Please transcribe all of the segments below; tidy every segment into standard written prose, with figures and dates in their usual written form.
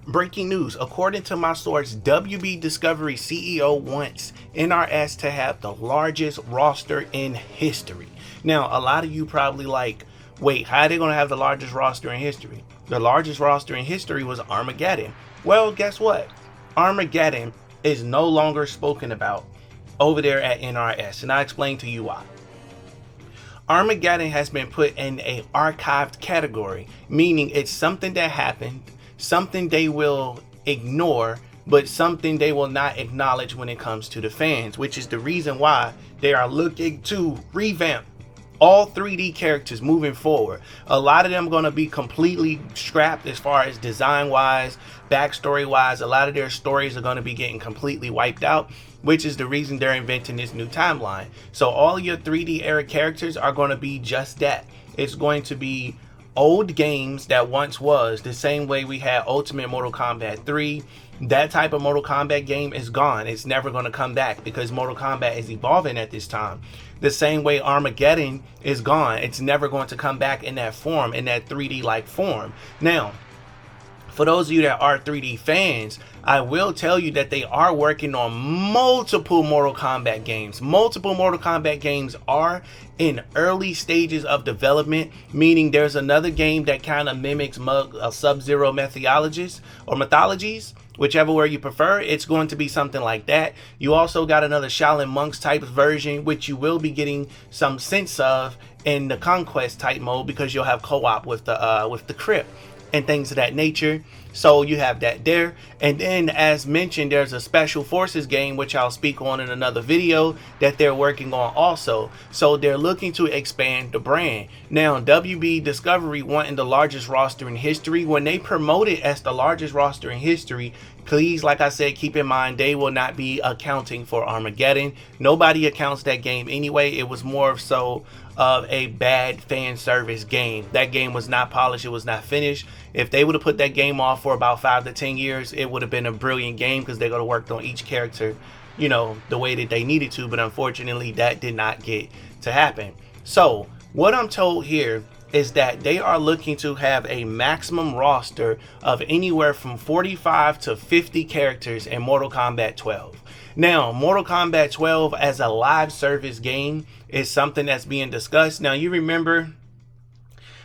Breaking news, according to my source, WB Discovery CEO wants NRS to have the largest roster in history. Now, a lot of you probably like, wait, how are they going to have the largest roster in history? The largest roster in history was Armageddon. Well, guess what? Armageddon is no longer spoken about over there at NRS, and I'll explain to you why. Armageddon has been put in a archived category, meaning it's something that happened, something they will ignore, but something they will not acknowledge when it comes to the fans, which is the reason why they are looking to revamp all 3D characters moving forward. A lot of them going to be completely scrapped as far as design wise, backstory wise. A lot of their stories are going to be getting completely wiped out, which is the reason they're inventing this new timeline. So all your 3D era characters are going to be just that. It's going to be old games that once was, the same way we had Ultimate Mortal Kombat 3. That type of Mortal Kombat game is gone. It's never going to come back because Mortal Kombat is evolving at this time. The same way Armageddon is gone. It's never going to come back in that form, in that 3D like form. Now, for those of you that are 3D fans, I will tell you that they are working on multiple Mortal Kombat games. Multiple Mortal Kombat games are in early stages of development, meaning there's another game that kind of mimics Sub-Zero mythologies, whichever word you prefer. It's going to be something like that. You also got another Shaolin Monks type version, which you will be getting some sense of in the Conquest type mode, because you'll have co-op with the Crypt and things of that nature. So you have that there. And then, as mentioned, there's a Special Forces game, which I'll speak on in another video, that they're working on also. So they're looking to expand the brand. Now, WB Discovery wanting the largest roster in history. When they promote it as the largest roster in history, please, like I said, keep in mind they will not be accounting for Armageddon. Nobody accounts that game anyway. It was more so of a bad fan service game. That game was not polished. It was not finished. If they would have put that game off for about 5 to 10 years, it would have been a brilliant game, because they would have worked on each character, you know, the way that they needed to. But unfortunately, that did not get to happen. So what I'm told here is that they are looking to have a maximum roster of anywhere from 45 to 50 characters in Mortal Kombat 12. Now, Mortal Kombat 12 as a live service game is something that's being discussed. Now, you remember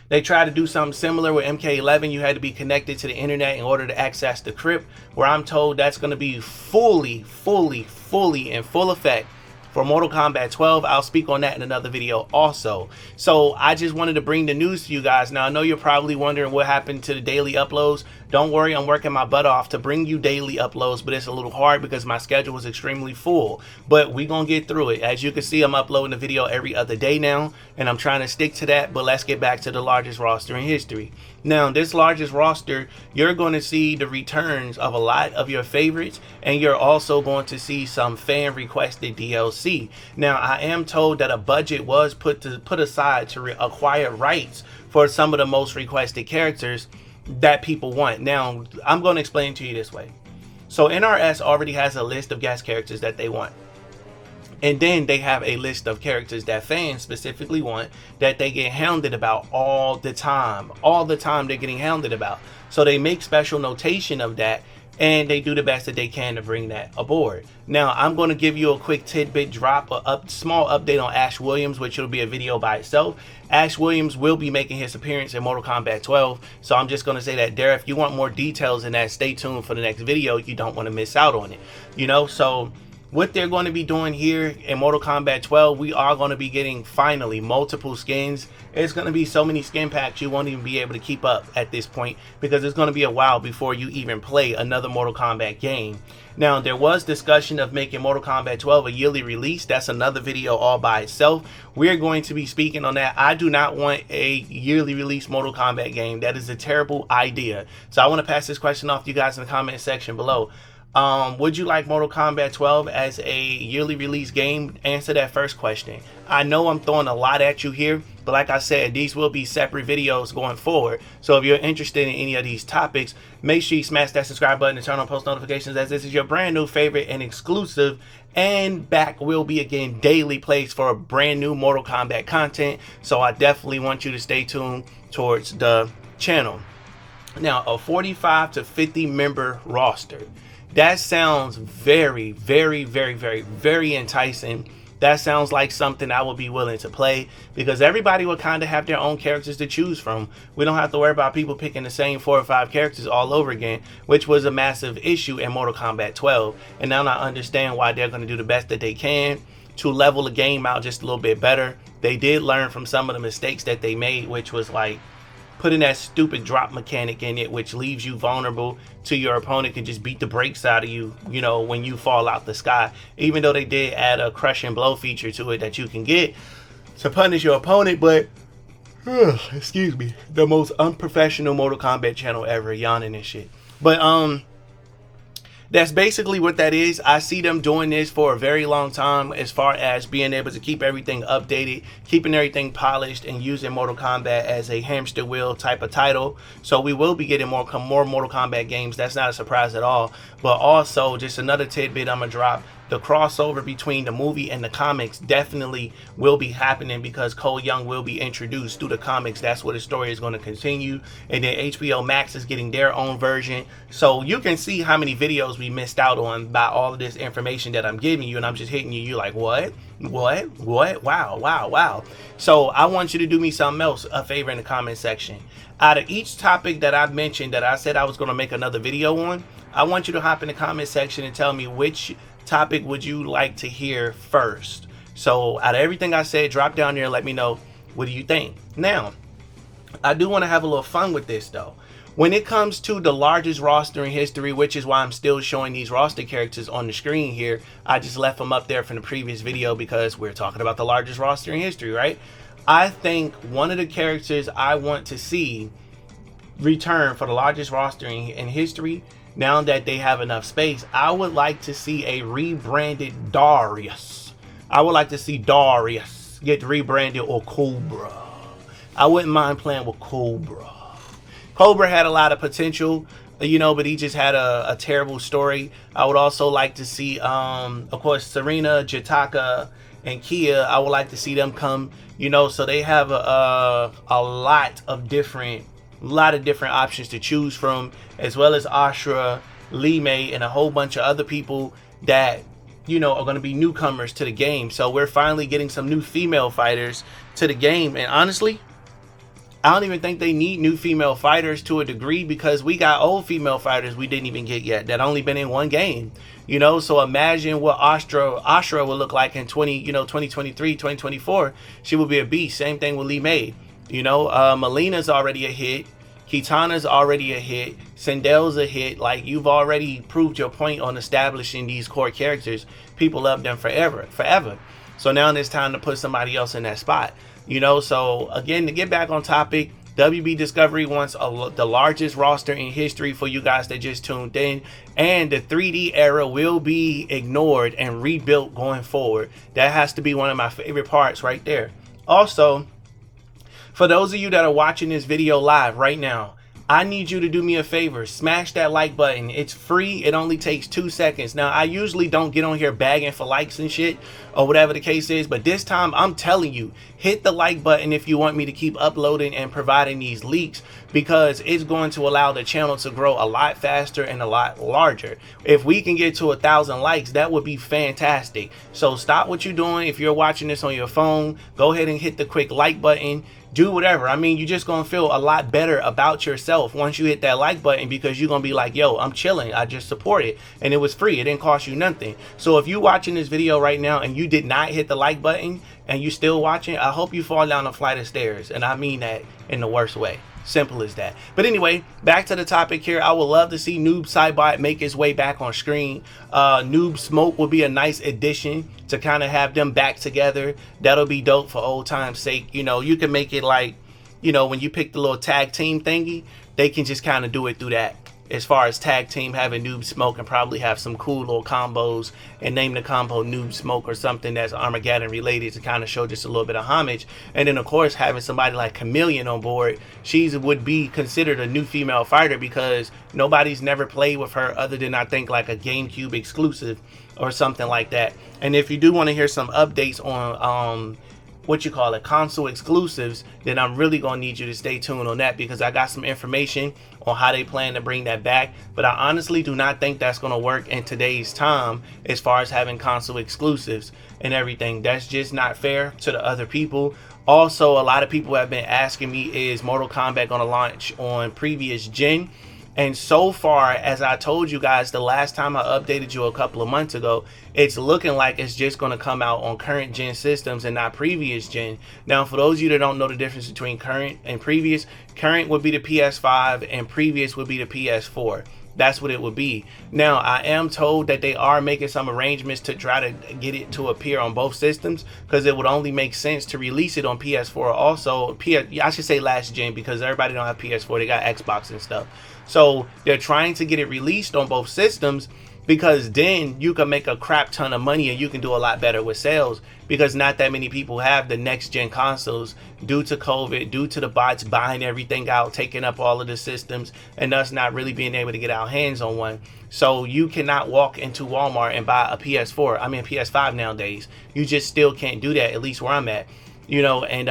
they tried to do something similar with MK11. You had to be connected to the internet in order to access the crypt, where I'm told that's going to be fully in full effect for Mortal Kombat 12. I'll speak on that in another video also. So I just wanted to bring the news to you guys. Now, I know you're probably wondering what happened to the daily uploads. Don't worry, I'm working my butt off to bring you daily uploads, but it's a little hard because my schedule was extremely full. But we're going to get through it. As you can see, I'm uploading a video every other day now, and I'm trying to stick to that. But let's get back to the largest roster in history. Now, this largest roster, you're going to see the returns of a lot of your favorites, and you're also going to see some fan requested DLC. Now, I am told that a budget was put aside to acquire rights for some of the most requested characters that people want. Now, I'm going to explain to you this way. So NRS already has a list of guest characters that they want. And then they have a list of characters that fans specifically want, that they get hounded about all the time. All the time they're getting hounded about. So they make special notation of that, and they do the best that they can to bring that aboard. Now, I'm going to give you a quick tidbit drop, a small update on Ash Williams, which will be a video by itself. Ash Williams will be making his appearance in Mortal Kombat 12. So I'm just going to say that there. If you want more details in that, stay tuned for the next video. You don't want to miss out on it. You know, so what they're going to be doing here in Mortal Kombat 12, we are going to be getting finally multiple skins. It's going to be so many skin packs you won't even be able to keep up at this point, because it's going to be a while before you even play another Mortal Kombat game. Now, there was discussion of making Mortal Kombat 12 a yearly release. That's another video all by itself. We're going to be speaking on that. I do not want a yearly release Mortal Kombat game. That is a terrible idea. So I want to pass this question off to you guys in the comment section below. Would you like Mortal Kombat 12 as a yearly release game? Answer that first question. I know I'm throwing a lot at you here, but like I said, these will be separate videos going forward. So if you're interested in any of these topics, make sure you smash that subscribe button and turn on post notifications, as this is your brand new favorite and exclusive and back will be again daily place for a brand new Mortal Kombat content. So I definitely want you to stay tuned towards the channel. Now, a 45 to 50 member roster. That sounds very, very, very, very, very enticing. That sounds like something I would be willing to play, because everybody will kind of have their own characters to choose from. We don't have to worry about people picking the same 4 or 5 characters all over again, which was a massive issue in Mortal Kombat 12. And now I understand why they're going to do the best that they can to level the game out just a little bit better. They did learn from some of the mistakes that they made, which was like putting that stupid drop mechanic in it, which leaves you vulnerable to your opponent, can just beat the brakes out of you, you know, when you fall out the sky. Even though they did add a crush and blow feature to it that you can get to punish your opponent, but excuse me, the most unprofessional Mortal Kombat channel ever, yawning and shit. But that's basically what that is. I see them doing this for a very long time, as far as being able to keep everything updated, keeping everything polished, and using Mortal Kombat as a hamster wheel type of title. So we will be getting more Mortal Kombat games. That's not a surprise at all. But also, just another tidbit I'm gonna drop: the crossover between the movie and the comics definitely will be happening, because Cole Young will be introduced through the comics. That's where the story is going to continue. And then HBO Max is getting their own version. So you can see how many videos we missed out on by all of this information that I'm giving you. And I'm just hitting you. You're like, what? Wow. So I want you to do me something else, a favor, in the comment section. Out of each topic that I've mentioned that I said I was going to make another video on, I want you to hop in the comment section and tell me which topic would you like to hear first. So out of everything I said, drop down there and let me know, what do you think? Now, I do want to have a little fun with this though. When it comes to the largest roster in history, which is why I'm still showing these roster characters on the screen here, I just left them up there from the previous video because we're talking about the largest roster in history, right? I think one of the characters I want to see return for the largest roster in history, now that they have enough space, I would like to see a rebranded Darius. I would like to see Darius get rebranded, or Cobra. I wouldn't mind playing with Cobra. Cobra had a lot of potential, you know, but he just had a terrible story. I would also like to see, of course, Serena, Jataka, and Kia. I would like to see them come, you know, so they have a lot of different options to choose from, as well as Ashra, Lee May, and a whole bunch of other people that, you know, are going to be newcomers to the game. So we're finally getting some new female fighters to the game. And honestly, I don't even think they need new female fighters to a degree, because we got old female fighters we didn't even get yet that only been in one game, you know. So imagine what Ashra will look like in 2023, 2024. She will be a beast. Same thing with Lee May. You know, Melina's already a hit. Kitana's already a hit. Sindel's a hit. Like, you've already proved your point on establishing these core characters. People love them forever. So now it's time to put somebody else in that spot. You know, so again, to get back on topic, WB Discovery wants the largest roster in history for you guys that just tuned in. And the 3D era will be ignored and rebuilt going forward. That has to be one of my favorite parts right there. Also, for those of you that are watching this video live right now, I need you to do me a favor. Smash that like button. It's free. It only takes 2 seconds. Now, I usually don't get on here begging for likes and shit, or whatever the case is, but this time I'm telling you, hit the like button if you want me to keep uploading and providing these leaks, because it's going to allow the channel to grow a lot faster and a lot larger. If we can get to 1,000 likes, that would be fantastic. So stop what you're doing. If you're watching this on your phone, go ahead and hit the quick like button. Do whatever. I mean, you're just gonna feel a lot better about yourself once you hit that like button, because you're gonna be like, yo, I'm chilling, I just supported, and it was free, it didn't cost you nothing. So if you're watching this video right now and you did not hit the like button and you still watching, I hope you fall down a flight of stairs, and I mean that in the worst way. Simple as that. But anyway, back to the topic here. I would love to see Noob Saibot make his way back on screen. Noob Smoke would be a nice addition to kind of have them back together. That'll be dope for old time's sake. You know, you can make it like, you know, when you pick the little tag team thingy, they can just kind of do it through that. As far as tag team, having Noob Smoke and probably have some cool little combos and name the combo Noob Smoke or something that's Armageddon related to kind of show just a little bit of homage. And then of course having somebody like Chameleon on board, she would be considered a new female fighter, because nobody's never played with her other than I think like a GameCube exclusive or something like that. And if you do want to hear some updates on what you call it, console exclusives, then I'm really gonna need you to stay tuned on that, because I got some information on how they plan to bring that back. But I honestly do not think that's gonna work in today's time as far as having console exclusives and everything. That's just not fair to the other people. Also, a lot of people have been asking me, is Mortal Kombat gonna launch on previous gen? And so far, as I told you guys the last time I updated you a couple of months ago, it's looking like it's just going to come out on current gen systems and not previous gen. Now, for those of you that don't know the difference between current and previous, current would be the PS5 and previous would be the PS4. That's what it would be. Now, I am told that they are making some arrangements to try to get it to appear on both systems, because it would only make sense to release it on PS4 also. I should say last gen, because everybody don't have PS4. They got Xbox and stuff. So they're trying to get it released on both systems, because then you can make a crap ton of money and you can do a lot better with sales, because not that many people have the next gen consoles due to COVID, due to the bots buying everything out, taking up all of the systems, and us not really being able to get our hands on one. So you cannot walk into Walmart and buy a PS4, I mean PS5 nowadays. You just still can't do that, at least where I'm at, you know. And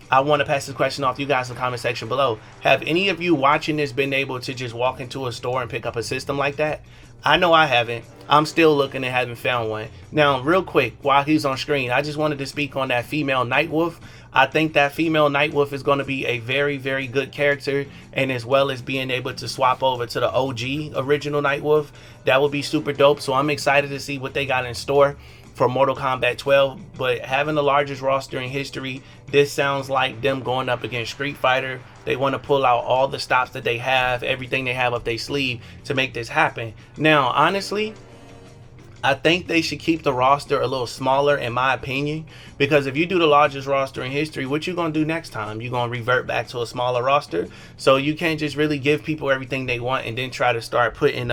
I want to pass this question off to you guys in the comment section below. Have any of you watching this been able to just walk into a store and pick up a system like that? I know I haven't. I'm still looking and haven't found one. Now, real quick, while he's on screen, I just wanted to speak on that female Nightwolf. I think that female Nightwolf is going to be a very, very good character, and as well as being able to swap over to the OG original Nightwolf, that would be super dope. So I'm excited to see what they got in store for Mortal Kombat 12. But having the largest roster in history, this sounds like them going up against Street Fighter. They want to pull out all the stops that they have, everything they have up their sleeve to make this happen. Now, honestly, I think they should keep the roster a little smaller, in my opinion, because if you do the largest roster in history, what you gonna do next time? You're gonna revert back to a smaller roster. So you can't just really give people everything they want and then try to start putting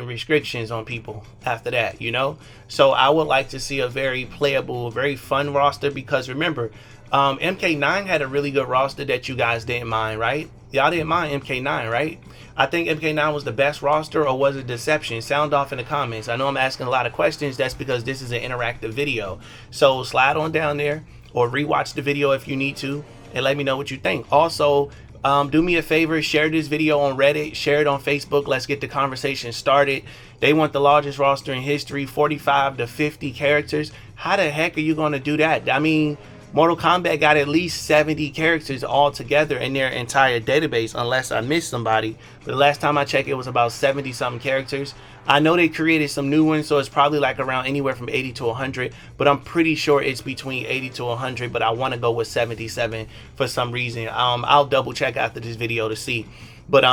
restrictions on people after that, you know. So I would like to see a very playable, very fun roster, because remember, MK9 had a really good roster that you guys didn't mind, right? Y'all didn't mind MK9, right? I think MK9 was the best roster, or was it Deception? Sound off in the comments. I know I'm asking a lot of questions. That's because this is an interactive video. So slide on down there or rewatch the video if you need to, and let me know what you think. Also, do me a favor, share this video on Reddit, share it on Facebook. Let's get the conversation started. They want the largest roster in history, 45 to 50 characters. How the heck are you going to do that? I mean, Mortal Kombat got at least 70 characters all together in their entire database, unless I missed somebody. But the last time I checked, it was about 70 something characters. I know they created some new ones, so it's probably like around anywhere from 80 to 100, but I'm pretty sure it's between 80 to 100, but I want to go with 77 for some reason. I'll double check after this video to see. But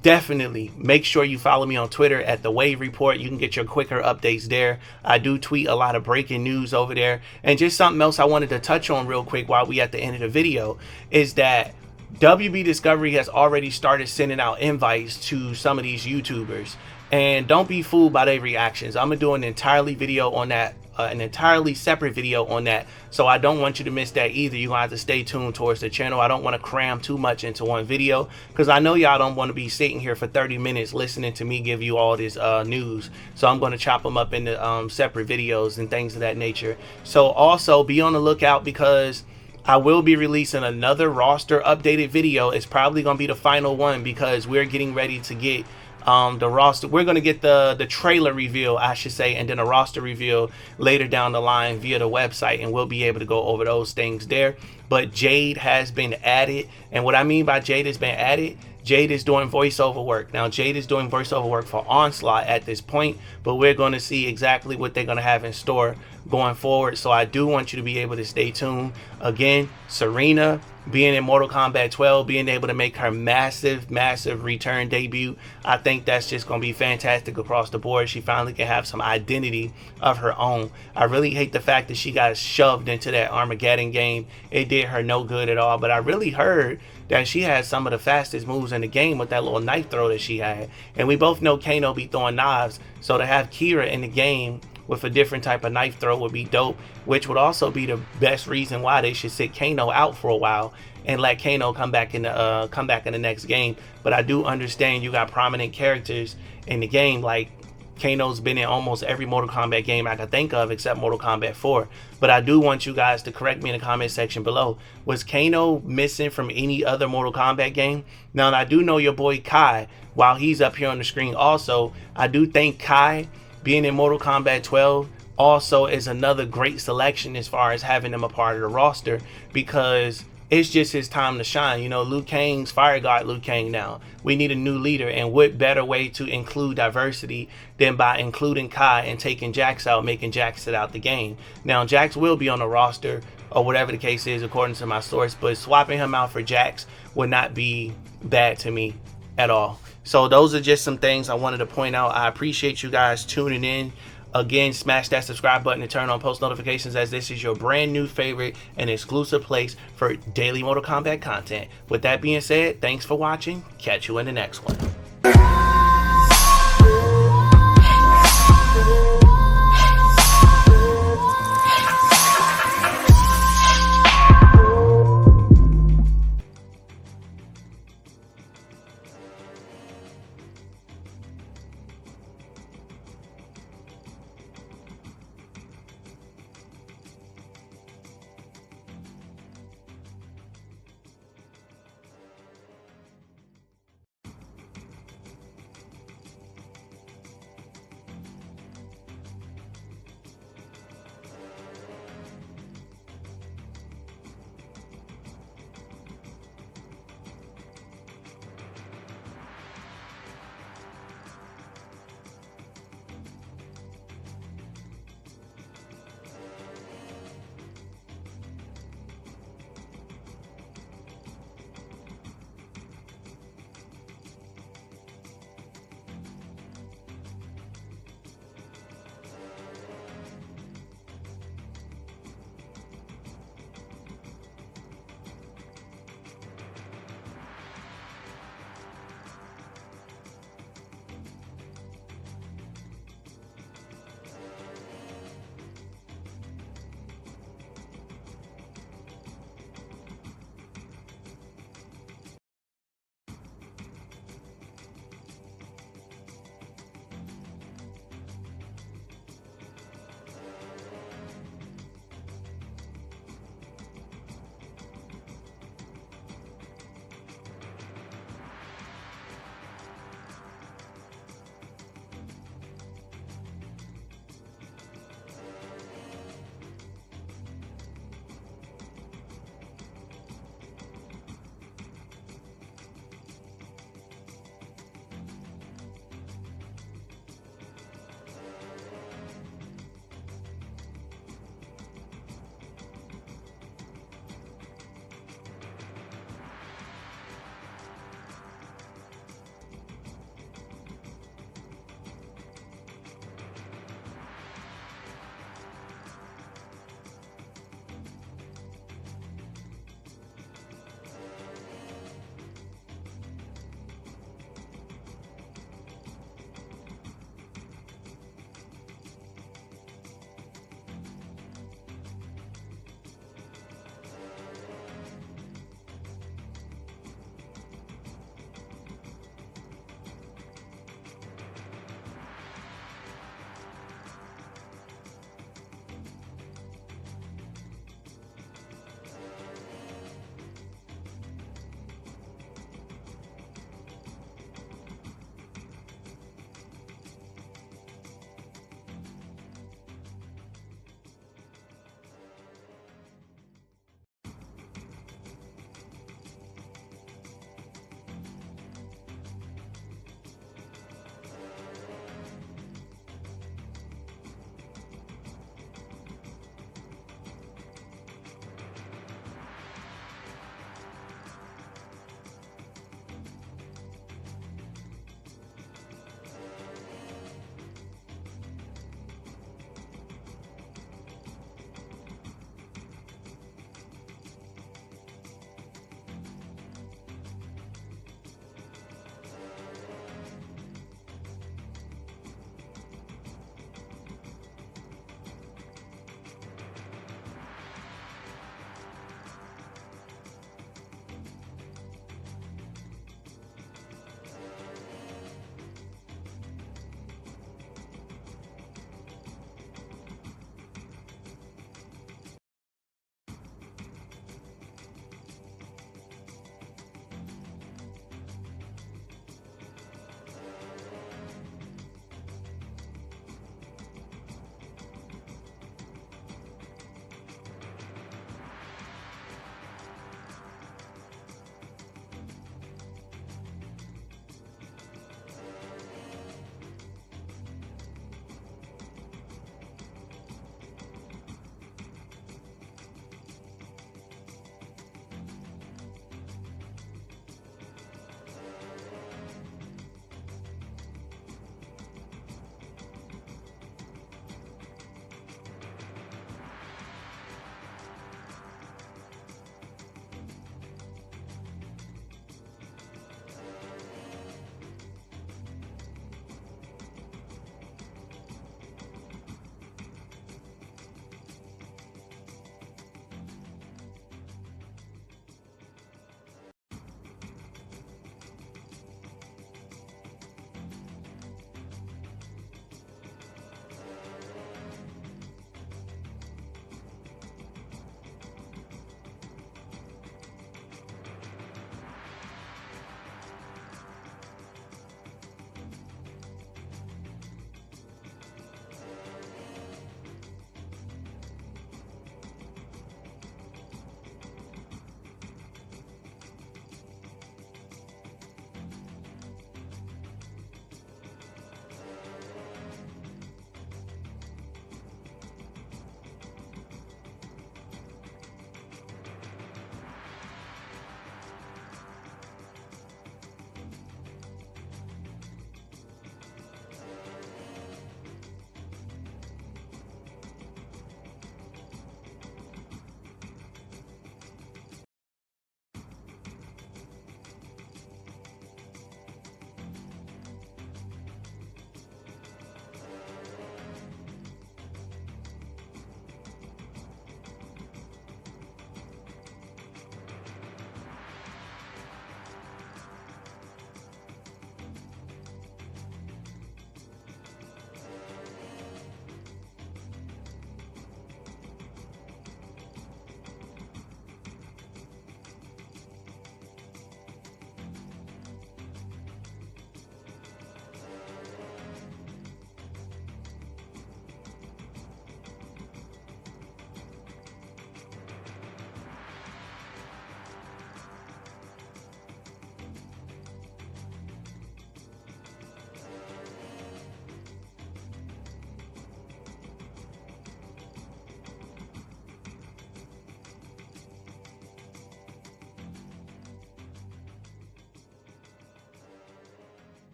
definitely make sure you follow me on Twitter at The Wave Report. You can get your quicker updates there. I do tweet a lot of breaking news over there. And just something else I wanted to touch on real quick while we at the end of the video is that WB Discovery has already started sending out invites to some of these YouTubers. And don't be fooled by their reactions. I'm gonna do an entirely video on that, an entirely separate video on that. So I don't want you to miss that either. You're gonna have to stay tuned towards the channel. I don't want to cram too much into one video, because I know y'all don't want to be sitting here for 30 minutes listening to me give you all this news. So I'm going to chop them up into separate videos and things of that nature. So also be on the lookout, because I will be releasing another roster updated video. It's probably going to be the final one, because we're getting ready to get the roster. We're going to get the trailer reveal, I should say, and then a roster reveal later down the line via the website, and we'll be able to go over those things there. But Jade has been added, and what I mean by Jade has been added, Jade is doing voiceover work. Now, Jade is doing voiceover work for Onslaught at this point, but we're going to see exactly what they're going to have in store going forward. So I do want you to be able to stay tuned. Again, Serena being in Mortal Kombat 12, being able to make her massive return debut, I think that's just going to be fantastic across the board. She finally can have some identity of her own. I really hate the fact that she got shoved into that Armageddon game. It did her no good at all, but I really heard that she had some of the fastest moves in the game with that little knife throw that she had. And we both know Kano be throwing knives, so to have Kira in the game with a different type of knife throw would be dope, which would also be the best reason why they should sit Kano out for a while and let Kano come back in the next game. But I do understand you got prominent characters in the game like Kano's been in almost every Mortal Kombat game I could think of except Mortal Kombat 4. But I do want you guys to correct me in the comment section below. Was Kano missing from any other Mortal Kombat game? Now, I do know your boy Kai, while he's up here on the screen also, I do think Kai being in Mortal Kombat 12 also is another great selection as far as having him a part of the roster, because it's just his time to shine. You know, Liu Kang's Fire God Liu Kang now. We need a new leader, and what better way to include diversity than by including Kai and taking Jax out, making Jax sit out the game. Now, Jax will be on the roster, or whatever the case is according to my source, but swapping him out for Jax would not be bad to me at all. So those are just some things I wanted to point out. I appreciate you guys tuning in. Again, smash that subscribe button and turn on post notifications, as this is your brand new favorite and exclusive place for daily Mortal Kombat content. With that being said, thanks for watching. Catch you in the next one.